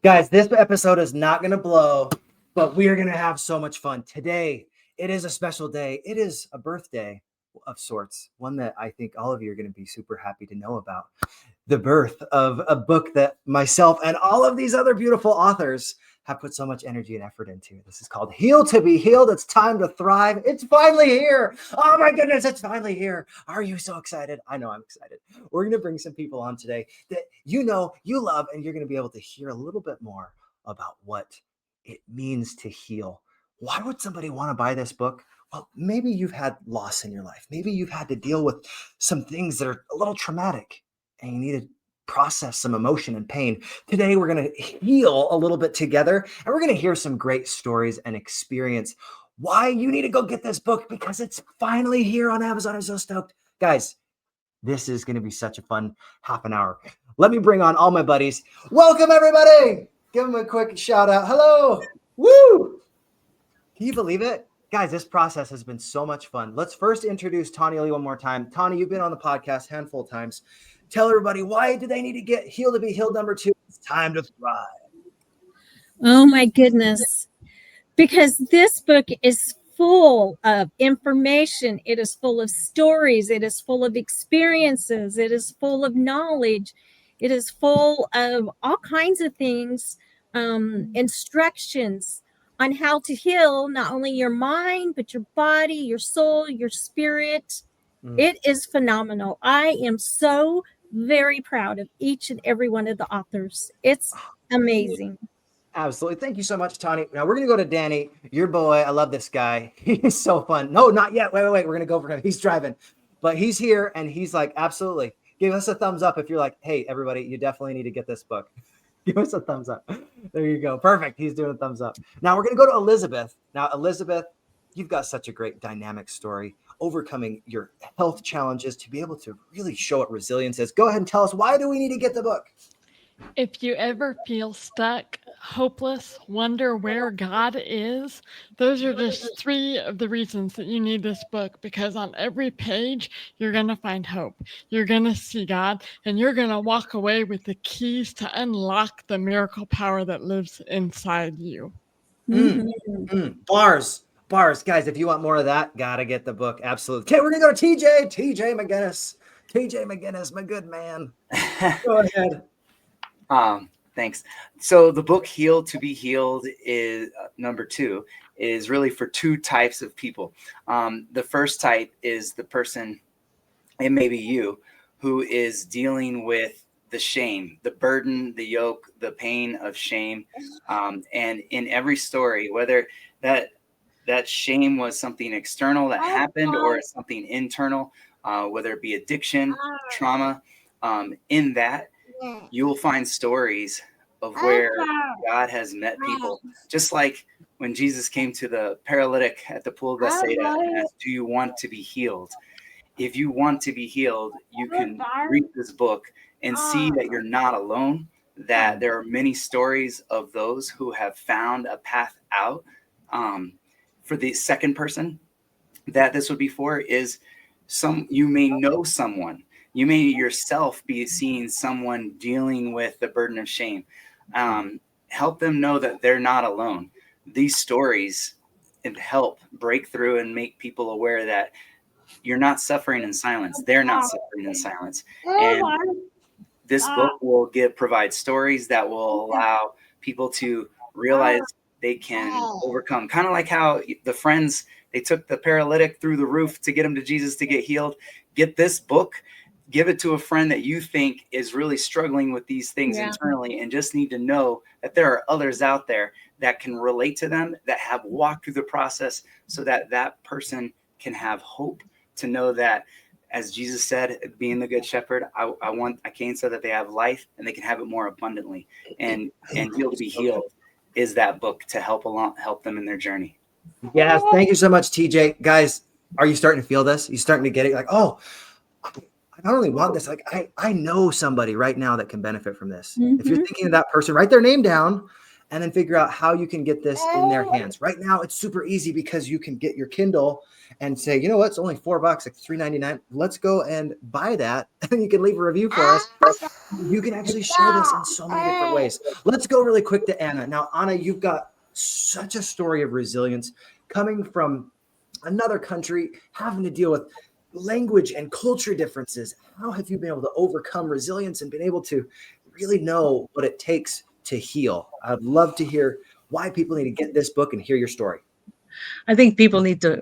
Guys, this episode is not going to blow, but we are going to have so much fun. Today, it is a special day. It is a birthday of sorts, one that I think all of you are going to be super happy to know about. The birth of a book that myself and all of these other beautiful authors have put so much energy and effort into. This is called Heal to be Healed. It's time to thrive. It's finally here. Oh my goodness, it's finally here. Are you so excited? I know I'm excited. We're going to bring some people on today that you know, you love, and you're going to be able to hear a little bit more about what it means to heal. Why would somebody want to buy this book? Well, maybe you've had loss in your life. Maybe you've had to deal with some things that are a little traumatic and you need to process some emotion and pain. Today, we're going to heal a little bit together, and we're going to hear some great stories and experience why you need to go get this book, because it's finally here on Amazon. I'm so stoked. Guys, this is going to be such a fun half an hour. Let me bring on all my buddies. Welcome, everybody. Give them a quick shout out. Hello. Woo. Can you believe it? Guys, this process has been so much fun. Let's first introduce Tawny Lee one more time. Tawny, you've been on the podcast a handful of times. Tell everybody, why do they need to get Heal to be Healed #2? It's time to thrive. Oh my goodness. Because this book is full of information. It is full of stories. It is full of experiences. It is full of knowledge. It is full of all kinds of things, instructions on how to heal not only your mind, but your body, your soul, your spirit. It is phenomenal. I am so very proud of each and every one of the authors. It's amazing. Absolutely. Thank you so much, Tawny. Now we're going to go to Danny, your boy. I love this guy. He's so fun. No, not yet. Wait. We're going to go for him. He's driving, but he's here and he's like, absolutely. Give us a thumbs up if you're like, hey, everybody, you definitely need to get this book. Give us a thumbs up. There you go. Perfect. He's doing a thumbs up. Now we're going to go to Elizabeth. Now, Elizabeth, you've got such a great dynamic story, overcoming your health challenges to be able to really show what resilience is. Go ahead and tell us, why do we need to get the book? If you ever feel stuck, hopeless, wonder where God is, those are just 3 of the reasons that you need this book, because on every page, you're going to find hope. You're going to see God, and you're going to walk away with the keys to unlock the miracle power that lives inside you. Bars. Guys, if you want more of that, gotta get the book. Absolutely. Okay, we're going to go to TJ McGinnis. TJ McGinnis, my good man. Go ahead. Thanks. So the book Heal to be Healed is #2 is really for 2 types of people. The first type is the person, it may be you, who is dealing with the shame, the burden, the yoke, the pain of shame. And in every story, whether that shame was something external that happened or something internal, whether it be addiction, trauma, in that, you will find stories of where God has met people. Just like when Jesus came to the paralytic at the pool of Bethsaida and asked, do you want to be healed? If you want to be healed, you can read this book and see that you're not alone, that there are many stories of those who have found a path out. For the second person that this would be for is you may know someone. You may yourself be seeing someone dealing with the burden of shame. Help them know that they're not alone. These stories help break through and make people aware that you're not suffering in silence. They're not suffering in silence. And this book will provide stories that will allow people to realize they can overcome. Kind of like how the friends, they took the paralytic through the roof to get him to Jesus to get healed. Get this book, give it to a friend that you think is really struggling with these things internally, and just need to know that there are others out there that can relate to them, that have walked through the process, so that that person can have hope to know that, as Jesus said, being the good shepherd, I came so that they have life and they can have it more abundantly. And Heal to be Healed is that book to help them in their journey. Yes, thank you so much, TJ. Guys, are you starting to feel this? You starting to get it? Like, oh, I not only want this, like I know somebody right now that can benefit from this. If you're thinking of that person, write their name down and then figure out how you can get this in their hands. Right now, it's super easy because you can get your Kindle and say, you know what, it's only $4, it's $3.99. Let's go and buy that. And you can leave a review for us. You can actually share this in so many different ways. Let's go really quick to Anna. Now, Anna, you've got such a story of resilience coming from another country, having to deal with language and culture differences. How have you been able to overcome resilience and been able to really know what it takes to heal? I'd love to hear why people need to get this book and hear your story. I think people need to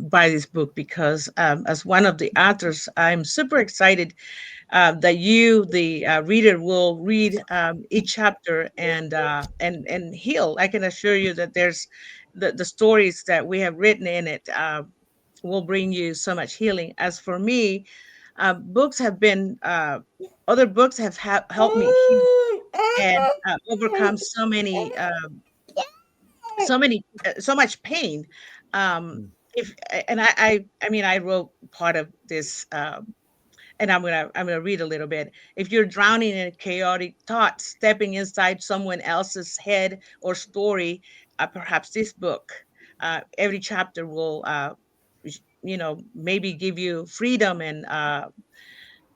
buy this book because, as one of the authors, I'm super excited that you, the reader, will read each chapter and heal. I can assure you that there's the stories that we have written in it will bring you so much healing. As for me, books have been other books have helped me heal and overcome so much pain. If and I mean, I wrote part of this, and I'm gonna read a little bit. If you're drowning in chaotic thoughts, stepping inside someone else's head or story, perhaps this book, every chapter will, maybe give you freedom and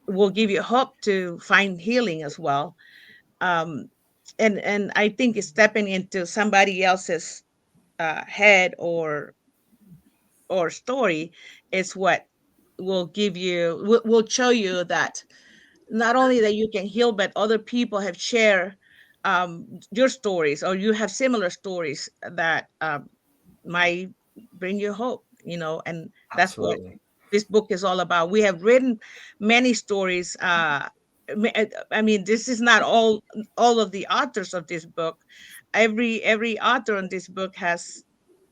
will give you hope to find healing as well. Um, and I think it's stepping into somebody else's head or story is what will show you that not only that you can heal, but other people have shared your stories, or you have similar stories that might bring you hope, and that's what Absolutely. this book is all about. We have written many stories. I mean, this is not all of the authors of this book. Every author on this book has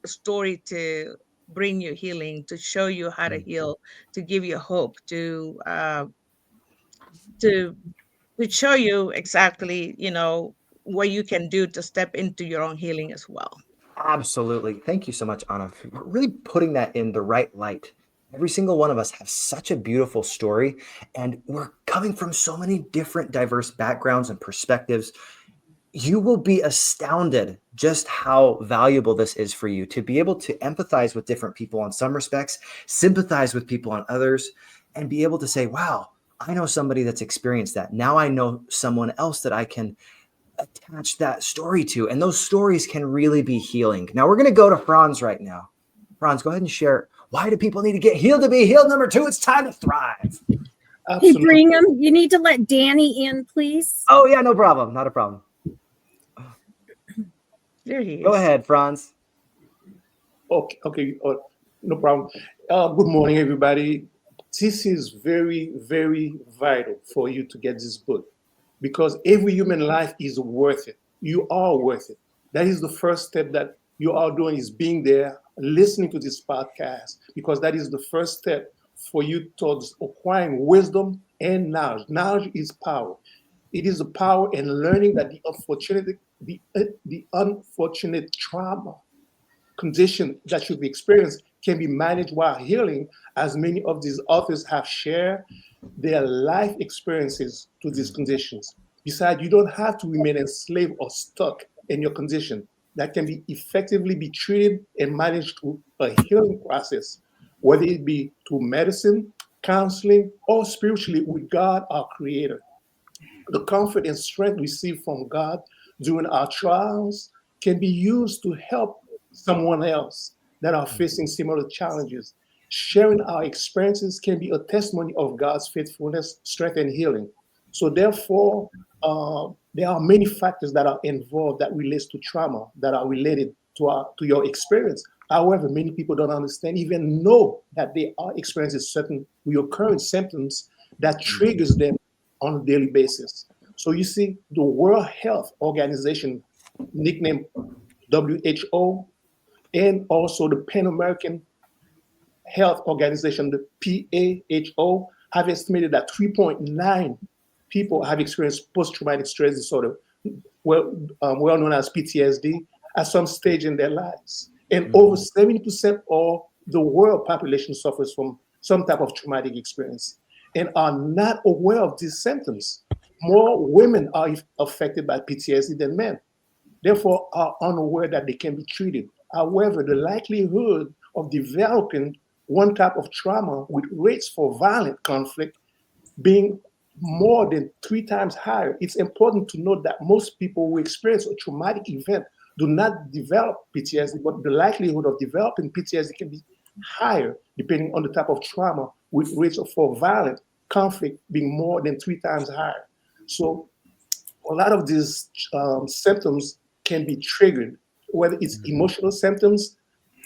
a story to bring you healing, to show you how to heal, to give you hope, to show you exactly, what you can do to step into your own healing as well. Absolutely. Thank you so much, Anna, for really putting that in the right light. Every single one of us has such a beautiful story, and we're coming from so many different, diverse backgrounds and perspectives. You will be astounded just how valuable this is for you to be able to empathize with different people on some respects, sympathize with people on others, and be able to say, wow, I know somebody that's experienced that. Now I know someone else that I can attach that story to. And those stories can really be healing. Now we're going to go to Franz right now. Franz, go ahead and share. Why do people need to get healed to be healed? Number 2, it's time to thrive. Hey, Brigham, you need to let Danny in, please. Oh, yeah, no problem. Not a problem. There he is. Go ahead, Franz. Okay, no problem. Good morning, everybody. This is very, very vital for you to get this book because every human life is worth it. You are worth it. That is the first step that you are doing, is being there, listening to this podcast, because that is the first step for you towards acquiring wisdom and knowledge. Knowledge is power. It is the power in learning that the unfortunate trauma condition that you've experienced can be managed while healing, as many of these authors have shared their life experiences to these conditions. Besides, you don't have to remain enslaved or stuck in your condition. That can be effectively be treated and managed through a healing process, whether it be through medicine, counseling, or spiritually with God, our creator. The comfort and strength received from God during our trials can be used to help someone else that are facing similar challenges. Sharing our experiences can be a testimony of God's faithfulness, strength, and healing. So therefore, there are many factors that are involved that relates to trauma, that are related to your experience. However, many people don't understand, even know that they are experiencing certain recurrent symptoms that triggers them on a daily basis. So you see, the World Health Organization, nicknamed WHO, and also the Pan American Health Organization, the PAHO, have estimated that 3.9 people have experienced post-traumatic stress disorder, well known as PTSD, at some stage in their lives. And over 70% of the world population suffers from some type of traumatic experience and are not aware of these symptoms. More women are affected by PTSD than men. therefore are unaware that they can be treated. However, the likelihood of developing one type of trauma with rates for violent conflict being more than 3 times higher. It's important to note that most people who experience a traumatic event do not develop PTSD, but the likelihood of developing PTSD can be higher depending on the type of trauma, with rates for violent conflict being more than 3 times higher. So a lot of these symptoms can be triggered, whether it's emotional symptoms,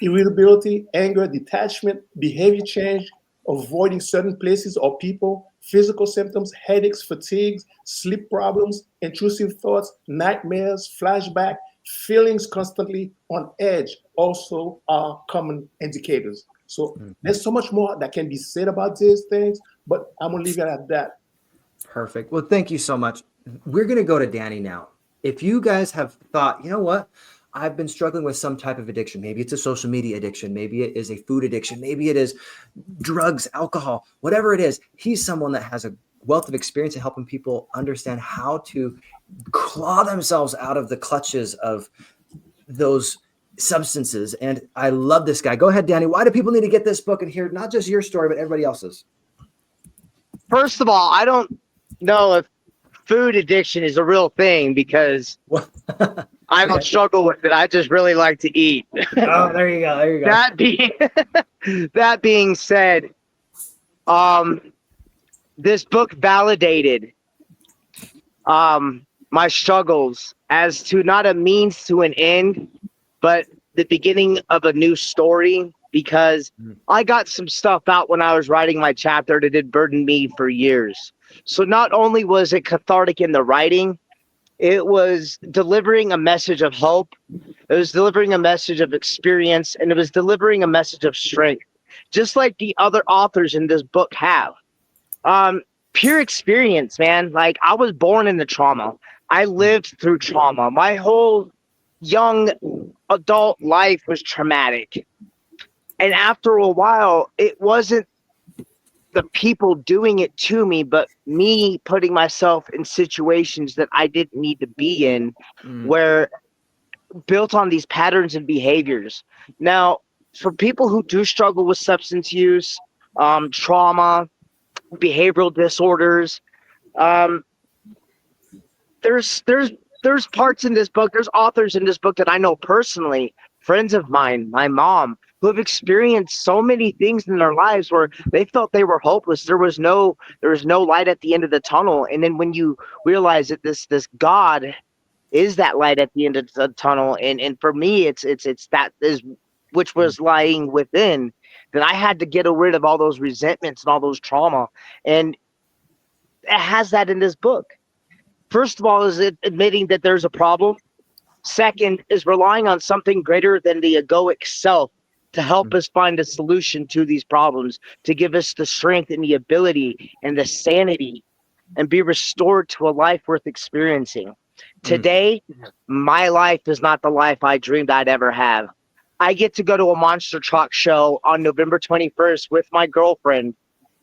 irritability, anger, detachment, behavior change, avoiding certain places or people, physical symptoms, headaches, fatigues, sleep problems, intrusive thoughts, nightmares, flashback, feelings constantly on edge also are common indicators. So there's so much more that can be said about these things, but I'm gonna leave it at that. Perfect. Well, thank you so much. We're going to go to Danny now. If you guys have thought, you know what, I've been struggling with some type of addiction. Maybe it's a social media addiction. Maybe it is a food addiction. Maybe it is drugs, alcohol, whatever it is. He's someone that has a wealth of experience in helping people understand how to claw themselves out of the clutches of those substances. And I love this guy. Go ahead, Danny. Why do people need to get this book and hear not just your story, but everybody else's? First of all, I don't know if food addiction is a real thing because I don't struggle with it. I just really like to eat. Oh, there you go. There you go. That being said, this book validated my struggles as to not a means to an end, but the beginning of a new story, because I got some stuff out when I was writing my chapter that had burdened me for years. So not only was it cathartic in the writing, it was delivering a message of hope. It was delivering a message of experience, and it was delivering a message of strength, just like the other authors in this book have. Pure experience, man. Like, I was born into trauma. I lived through trauma. My whole young adult life was traumatic. And after a while, it wasn't the people doing it to me, but me putting myself in situations that I didn't need to be in, where built on these patterns and behaviors. Now, for people who do struggle with substance use, trauma, behavioral disorders, there's parts in this book, there's authors in this book that I know personally, friends of mine, my mom, who have experienced so many things in their lives where they felt they were hopeless. There was no light at the end of the tunnel. And then when you realize that this God is that light at the end of the tunnel, and for me it's that is which was lying within, that I had to get rid of all those resentments and all those trauma. And it has that in this book. First of all, is it admitting that there's a problem. Second is relying on something greater than the egoic self to help us find a solution to these problems, to give us the strength and the ability and the sanity and be restored to a life worth experiencing. Today, my life is not the life I dreamed I'd ever have. I get to go to a monster truck show on November 21st with my girlfriend.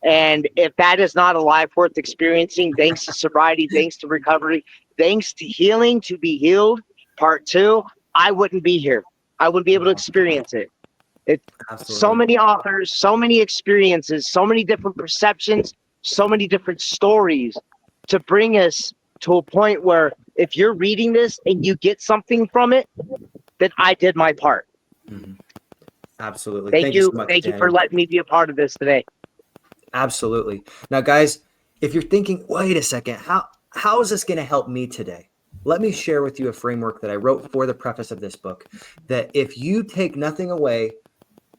And if that is not a life worth experiencing, thanks to sobriety, thanks to recovery, thanks to healing, to be healed, part 2, I wouldn't be here. I wouldn't be able to experience it. So many authors, so many experiences, so many different perceptions, so many different stories to bring us to a point where if you're reading this and you get something from it, then I did my part. Absolutely. Thank you. So much, Thank you Danny. for letting me be a part of this today. Absolutely. Now, guys, if you're thinking, wait a second, how is this going to help me today? Let me share with you a framework that I wrote for the preface of this book, that if you take nothing away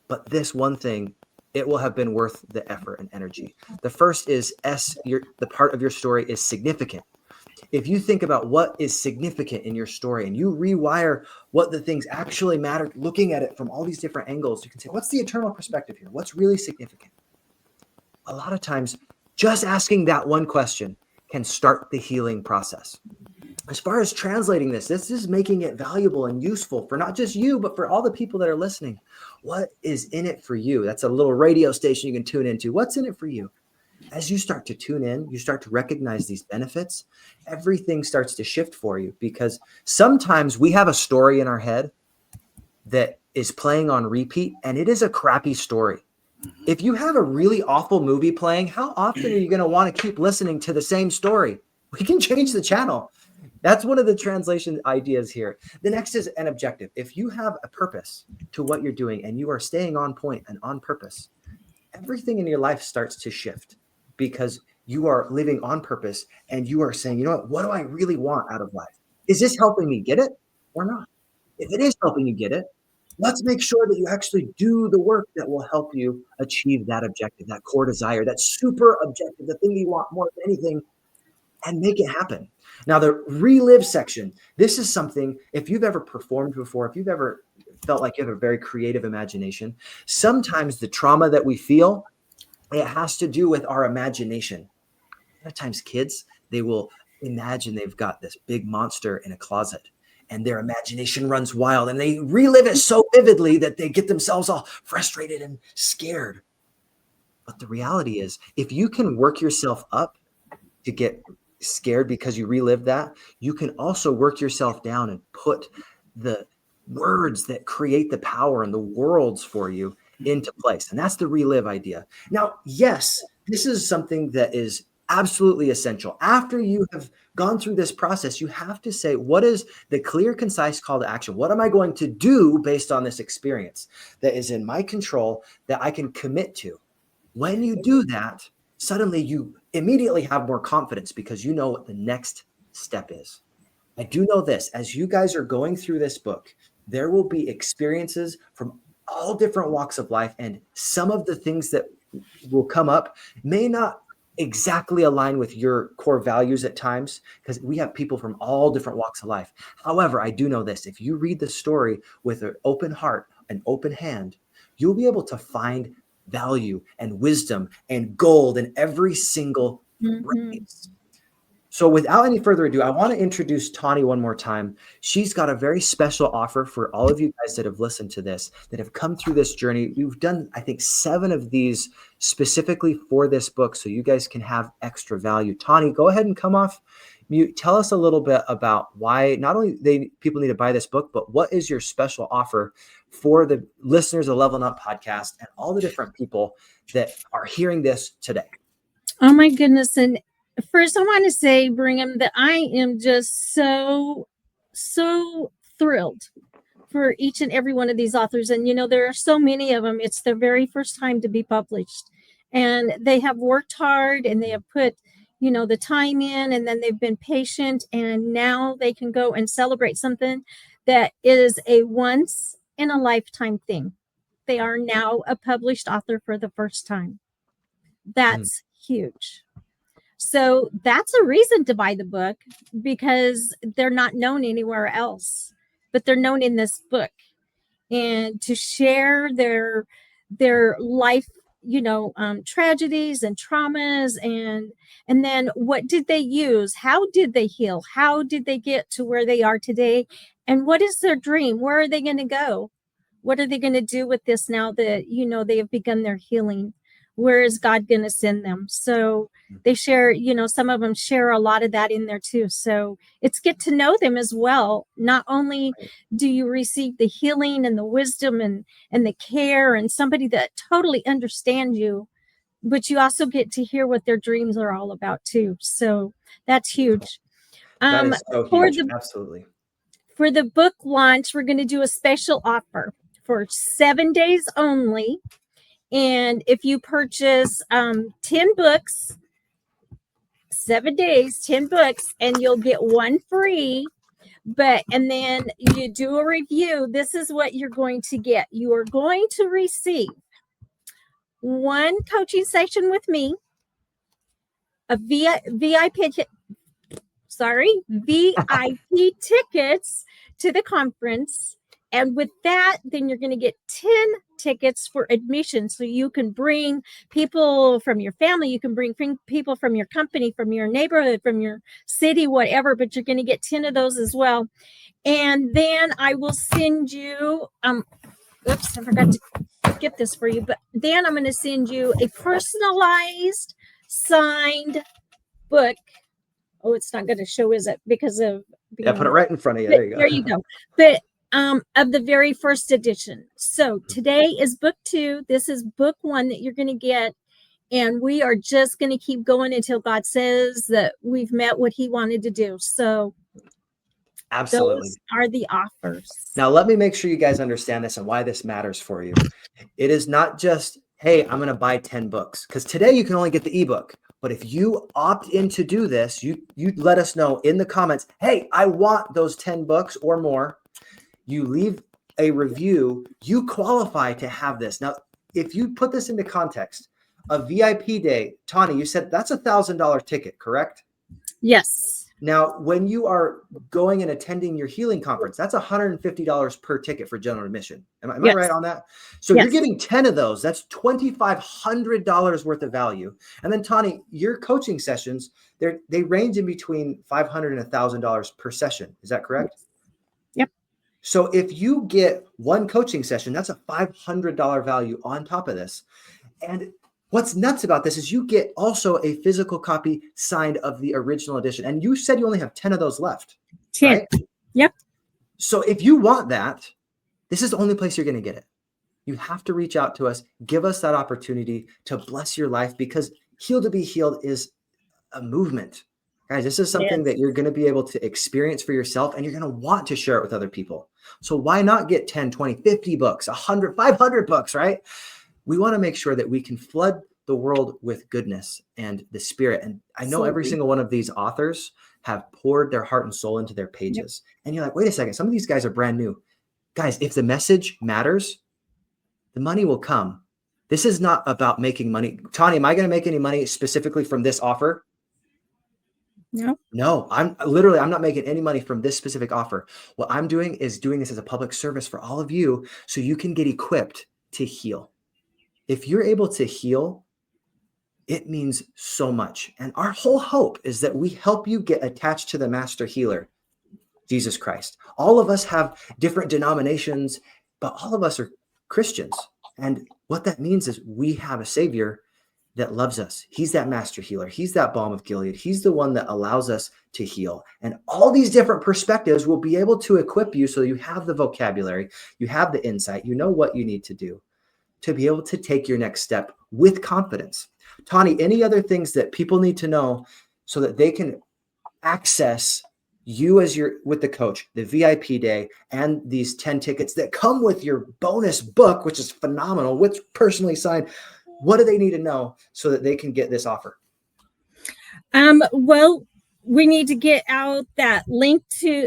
but this one thing, it will have been worth the effort and energy. The first is the part of your story is significant. If you think about what is significant in your story and you rewire what the things actually matter, looking at it from all these different angles, you can say, what's the eternal perspective here? What's really significant? A lot of times, just asking that one question can start the healing process. As far as translating this is making it valuable and useful for not just you, but for all the people that are listening. What is in it for you? That's a little radio station you can tune into. What's in it for you? As you start to tune in, you start to recognize these benefits, everything starts to shift for you, because sometimes we have a story in our head that is playing on repeat, and it is a crappy story. If you have a really awful movie playing, how often are you going to want to keep listening to the same story? We can change the channel. That's one of the translation ideas here. The next is an objective. If you have a purpose to what you're doing and you are staying on point and on purpose, everything in your life starts to shift, because you are living on purpose and you are saying, you know what do I really want out of life? Is this helping me get it or not? If it is helping you get it, let's make sure that you actually do the work that will help you achieve that objective, that core desire, that super objective, the thing you want more than anything, and make it happen. Now, the relive section, this is something, if you've ever performed before, if you've ever felt like you have a very creative imagination, sometimes the trauma that we feel, it has to do with our imagination. A lot of times kids, they will imagine they've got this big monster in a closet, and their imagination runs wild, and they relive it so vividly that they get themselves all frustrated and scared. But the reality is, if you can work yourself up to get scared because you relive that, you can also work yourself down and put the words that create the power and the worlds for you into place. And that's the relive idea. Now, yes, this is something that is absolutely essential. After you have gone through this process, you have to say, what is the clear, concise call to action? What am I going to do based on this experience that is in my control, that I can commit to? When you do that, suddenly you immediately have more confidence because you know what the next step is. I do know this, as you guys are going through this book, there will be experiences from all different walks of life, and some of the things that will come up may not exactly align with your core values at times, because we have people from all different walks of life. However, I do know this, if you read the story with an open heart, an open hand, you'll be able to find value and wisdom and gold in every single race. So without any further ado, I want to introduce Tawny one more time. She's got a very special offer for all of you guys that have listened to this, that have come through this journey. We've done, I think, 7 of these specifically for this book, so you guys can have extra value. Tawny, go ahead and come off mute. Tell us a little bit about why not only people need to buy this book, but what is your special offer for the listeners of Leveling Up podcast and all the different people that are hearing this today? Oh my goodness. And first I want to say, Brigham, that I am just so thrilled for each and every one of these authors. And, there are so many of them. It's their very first time to be published. And they have worked hard and they have put, the time in, and then they've been patient. And now they can go and celebrate something that is a once in a lifetime thing. They are now a published author for the first time. That's huge. So that's a reason to buy the book, because they're not known anywhere else, but they're known in this book, and to share their life, tragedies and traumas, and then what did they use? How did they heal? How did they get to where they are today? And what is their dream? Where are they going to go? What are they going to do with this now that, they have begun their healing? Where is God going to send them? So they share, some of them share a lot of that in there too. So it's get to know them as well. Not only do you receive the healing and the wisdom and the care and somebody that totally understands you, but you also get to hear what their dreams are all about too. So that's huge. That is so huge. Absolutely. For the book launch, we're going to do a special offer for 7 days only. And if you purchase 10 books, 7 days, 10 books, and you'll get one free. And then you do a review, this is what you're going to get. You are going to receive 1 coaching session with me, a VIP tickets to the conference. And with that, then you're going to get 10 tickets for admission. So you can bring people from your family, you can bring people from your company, from your neighborhood, from your city, whatever, but you're going to get 10 of those as well. And then I will send you, oops, I forgot to get this for you, but then I'm going to send you a personalized signed book. Oh, it's not going to show, is it? Because of Yeah, put it right in front of you. but There you go. there you go. But of the very first edition. So today is book 2. This is book 1 that you're going to get. And we are just going to keep going until God says that we've met what he wanted to do. So Absolutely. those are the offers. Now, let me make sure you guys understand this and why this matters for you. It is not just, hey, I'm going to buy 10 books, because today you can only get the ebook. But if you opt in to do this, you let us know in the comments, hey, I want those 10 books or more. You leave a review, you qualify to have this. Now, if you put this into context, a VIP day, Tani, you said that's $1,000 ticket, correct? Yes. Now, when you are going and attending your healing conference, that's $150 per ticket for general admission. Am I right on that? So Yes. you're getting 10 of those. That's $2,500 worth of value. And then, Tani, your coaching sessions, they range in between $500 and $1,000 per session. Is that correct? Yep. So if you get one coaching session, that's a $500 value on top of this. And what's nuts about this is you get also a physical copy signed of the original edition. And you said you only have 10 of those left. 10. Right? Yep. So if you want that, this is the only place you're going to get it. You have to reach out to us, give us that opportunity to bless your life, because Heal to be Healed is a movement. Guys, this is something that you're going to be able to experience for yourself, and you're going to want to share it with other people. So why not get 10, 20, 50 books, 100, 500 books, right? We want to make sure that we can flood the world with goodness and the Spirit. And I know every single one of these authors have poured their heart and soul into their pages. Yep. And you're like, wait a second, some of these guys are brand new. Guys, if the message matters, the money will come. This is not about making money. Tani, am I going to make any money specifically from this offer? No, I'm not making any money from this specific offer. What I'm doing is doing this as a public service for all of you, so you can get equipped to heal. If you're able to heal, it means so much. And our whole hope is that we help you get attached to the master healer, Jesus Christ. All of us have different denominations, but all of us are Christians. And what that means is we have a Savior that loves us. He's that master healer. He's that balm of Gilead. He's the one that allows us to heal. And all these different perspectives will be able to equip you so you have the vocabulary, you have the insight, you know what you need to do to be able to take your next step with confidence. Tani, any other things that people need to know so that they can access you as with the coach, the VIP day, and these 10 tickets that come with your bonus book, which is phenomenal, which personally signed? What do they need to know so that they can get this offer? Well, we need to get out that link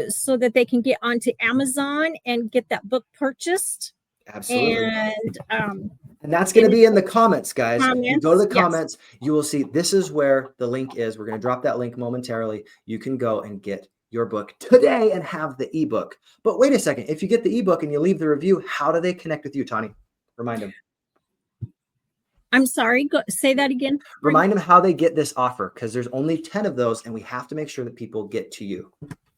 so that they can get onto Amazon and get that book purchased. Absolutely. And that's going to be in the comments, guys. You go to the comments, yes. You will see this is where the link is. We're going to drop that link momentarily. You can go and get your book today and have the ebook. But wait a second. If you get the ebook and you leave the review, how do they connect with you, Tani? Remind them. I'm sorry. Say that again. Remind them how they get this offer, because there's only 10 of those and we have to make sure that people get to you.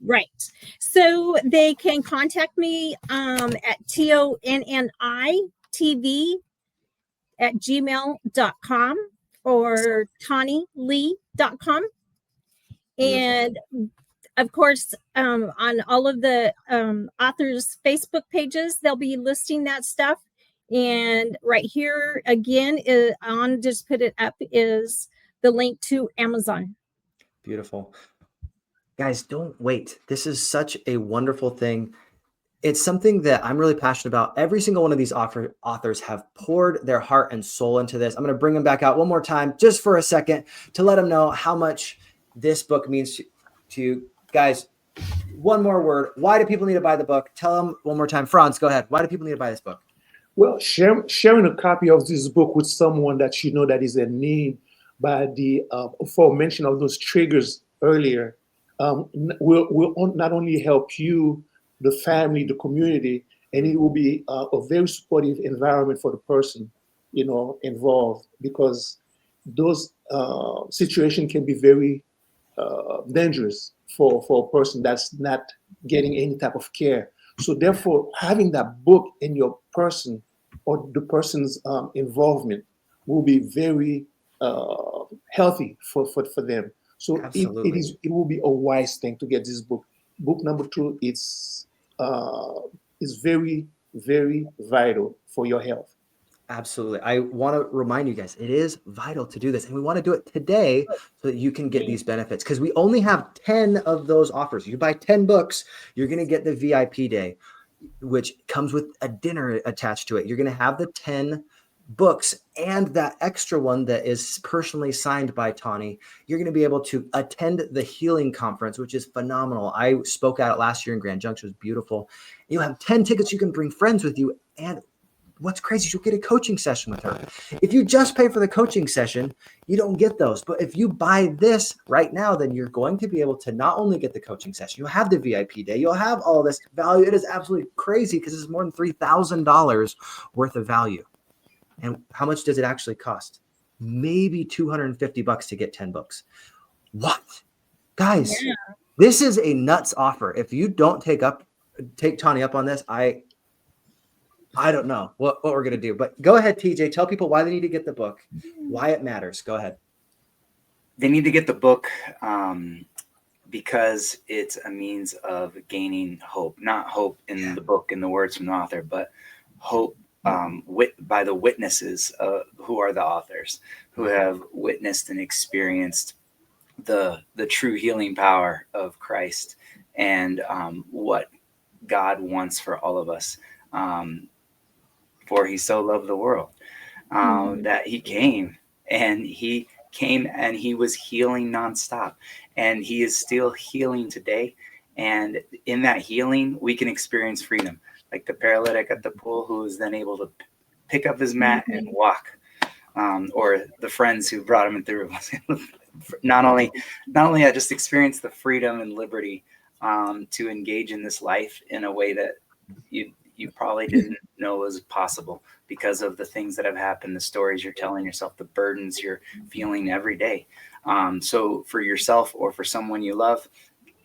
Right. So they can contact me at tonnitv@gmail.com or tanilee.com. And of course, on all of the authors' Facebook pages, they'll be listing that stuff. And right here again, just put it up, is the link to Amazon. Beautiful. Guys, don't wait. This is such a wonderful thing. It's something that I'm really passionate about. Every single one of these authors have poured their heart and soul into this. I'm going to bring them back out one more time just for a second to let them know how much this book means to you. Guys, one more word. Why do people need to buy the book? Tell them one more time. Franz, go ahead. Why do people need to buy this book? Well, sharing a copy of this book with someone that you know that is in need by the aforementioned of those triggers earlier will not only help you, the family, the community, and it will be a very supportive environment for the person, involved, because those situations can be very dangerous for a person that's not getting any type of care. So therefore, having that book in your person or the person's involvement will be very healthy for them. So Absolutely. it will be a wise thing to get this book. Book number 2 is very, very vital for your health. Absolutely. I want to remind you guys, it is vital to do this. And we want to do it today so that you can get these benefits, because we only have 10 of those offers. You buy 10 books, you're going to get the VIP day, which comes with a dinner attached to it. You're going to have the 10 books and that extra one that is personally signed by Tawny. You're going to be able to attend the healing conference, which is phenomenal. I spoke at it last year in Grand Junction. It was beautiful. You'll have 10 tickets. You can bring friends with you. And what's crazy is you'll get a coaching session with her. If you just pay for the coaching session, you don't get those. But if you buy this right now, then you're going to be able to not only get the coaching session, you'll have the VIP day, you'll have all this value. It is absolutely crazy because it's more than $3,000 worth of value. And how much does it actually cost? Maybe $250 to get 10 books. What? Guys, this is a nuts offer. If you don't take Tawny up on this, I don't know what we're going to do. But go ahead, TJ. Tell people why they need to get the book, why it matters. Go ahead. They need to get the book because it's a means of gaining hope. Not hope in the book and the words from the author, but hope by the witnesses who are the authors, who have witnessed and experienced the true healing power of Christ and what God wants for all of us. For he so loved the world that he came and he was healing nonstop, and he is still healing today. And in that healing, we can experience freedom, like the paralytic at the pool who was then able to pick up his mat and walk, or the friends who brought him through. not only I just experienced the freedom and liberty to engage in this life in a way that you probably didn't know was possible because of the things that have happened, the stories you're telling yourself, the burdens you're feeling every day. So for yourself or for someone you love,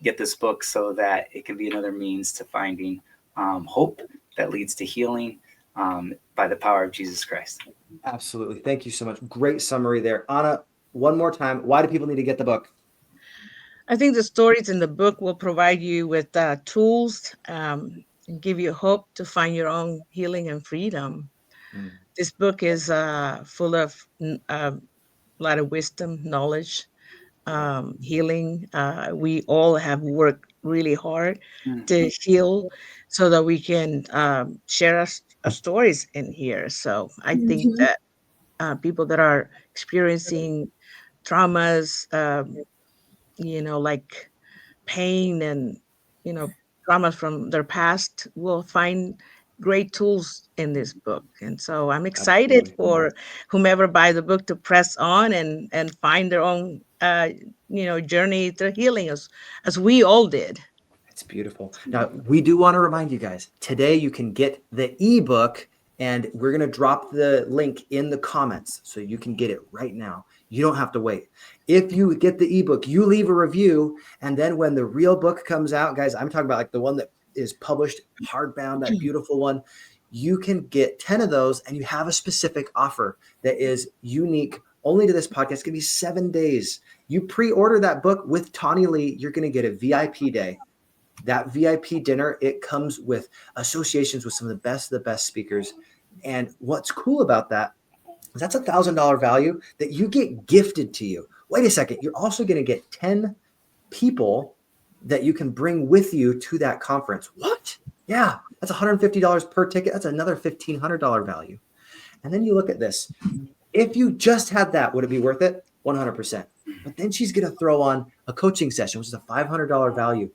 get this book so that it can be another means to finding hope that leads to healing by the power of Jesus Christ. Absolutely. Thank you so much. Great summary there. Anna, one more time, why do people need to get the book? I think the stories in the book will provide you with tools and give you hope to find your own healing and freedom. This book is full of a lot of wisdom, knowledge, healing. We all have worked really hard to heal so that we can share our stories in here. So I think that people that are experiencing traumas, like pain and, traumas from their past will find great tools in this book. And so I'm excited for whomever buy the book to press on and find their own, journey to healing as we all did. It's beautiful. Now, we do want to remind you guys, today you can get the ebook, and we're going to drop the link in the comments so you can get it right now. You don't have to wait. If you get the ebook, you leave a review, and then when the real book comes out, guys, I'm talking about like the one that is published hardbound, that beautiful one, you can get 10 of those, and you have a specific offer that is unique only to this podcast. It's going to be 7 days. You pre-order that book with Tawny Lee, you're going to get a VIP day. That VIP dinner, it comes with associations with some of the best speakers. And what's cool about that is that's $1,000 value that you get gifted to you. Wait a second. You're also going to get 10 people that you can bring with you to that conference. What? Yeah, that's $150 per ticket. That's another $1,500 value. And then you look at this. If you just had that, would it be worth it? 100%. But then she's going to throw on a coaching session, which is a $500 value.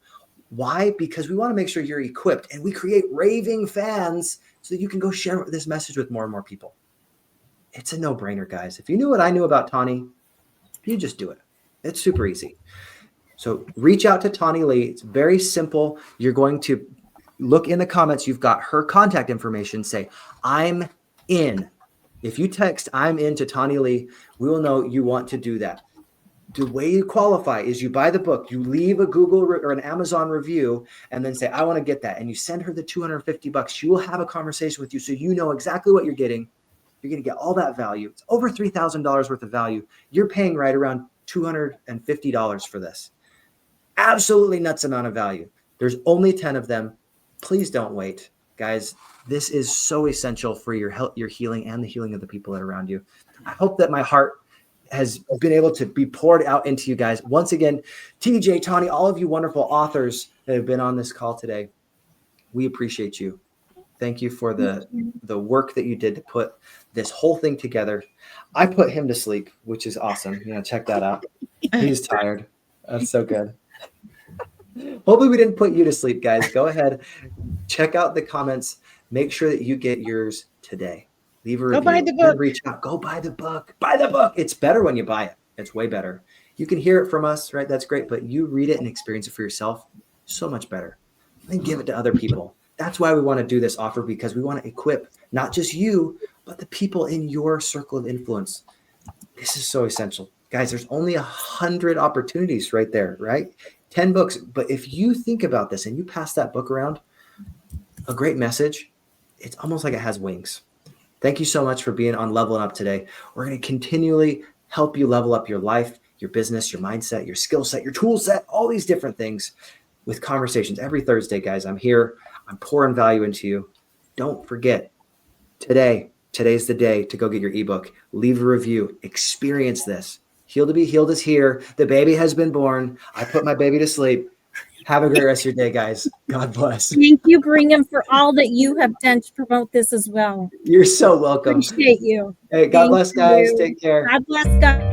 Why? Because we want to make sure you're equipped, and we create raving fans so that you can go share this message with more and more people. It's a no-brainer, guys. If you knew what I knew about Tawny, you just do it. It's super easy. So reach out to Tawny Lee. It's very simple. You're going to look in the comments. You've got her contact information. Say, I'm in. If you text I'm in to Tawny Lee, we will know you want to do that. The way you qualify is you buy the book, you leave a Google or an Amazon review, and then say, I want to get that. And you send her the $250. She will have a conversation with you so you know exactly what you're getting. You're going to get all that value. It's over $3,000 worth of value. You're paying right around $250 for this. Absolutely nuts amount of value. There's only 10 of them. Please don't wait. Guys, this is so essential for your health, your healing, and the healing of the people that are around you. I hope that my heart has been able to be poured out into you guys. Once again, TJ, Tawny, all of you wonderful authors that have been on this call today, we appreciate you. Thank you for the work that you did to put this whole thing together. I put him to sleep, which is awesome. Check that out. He's tired. That's so good. Hopefully we didn't put you to sleep, guys. Go ahead, check out the comments. Make sure that you get yours today. Leave a review. Go buy the book. Reach out. Go buy the book. Buy the book. It's better when you buy it. It's way better. You can hear it from us, right? That's great. But you read it and experience it for yourself. So much better. And give it to other people. That's why we want to do this offer, because we want to equip not just you, but the people in your circle of influence. This is so essential. Guys, there's only 100 opportunities right there, right? 10 books. But if you think about this and you pass that book around, a great message, it's almost like it has wings. Thank you so much for being on Leveling Up today. We're going to continually help you level up your life, your business, your mindset, your skill set, your tool set, all these different things with conversations every Thursday, guys. I'm here. I'm pouring value into you. Don't forget, today's the day to go get your ebook. Leave a review. Experience this. Heal to be healed is here. The baby has been born. I put my baby to sleep. Have a great rest of your day, guys. God bless. Thank you, Brigham, for all that you have done to promote this as well. You're so welcome. Appreciate you. Hey, God Thank bless, guys. you. Take care. God bless, guys.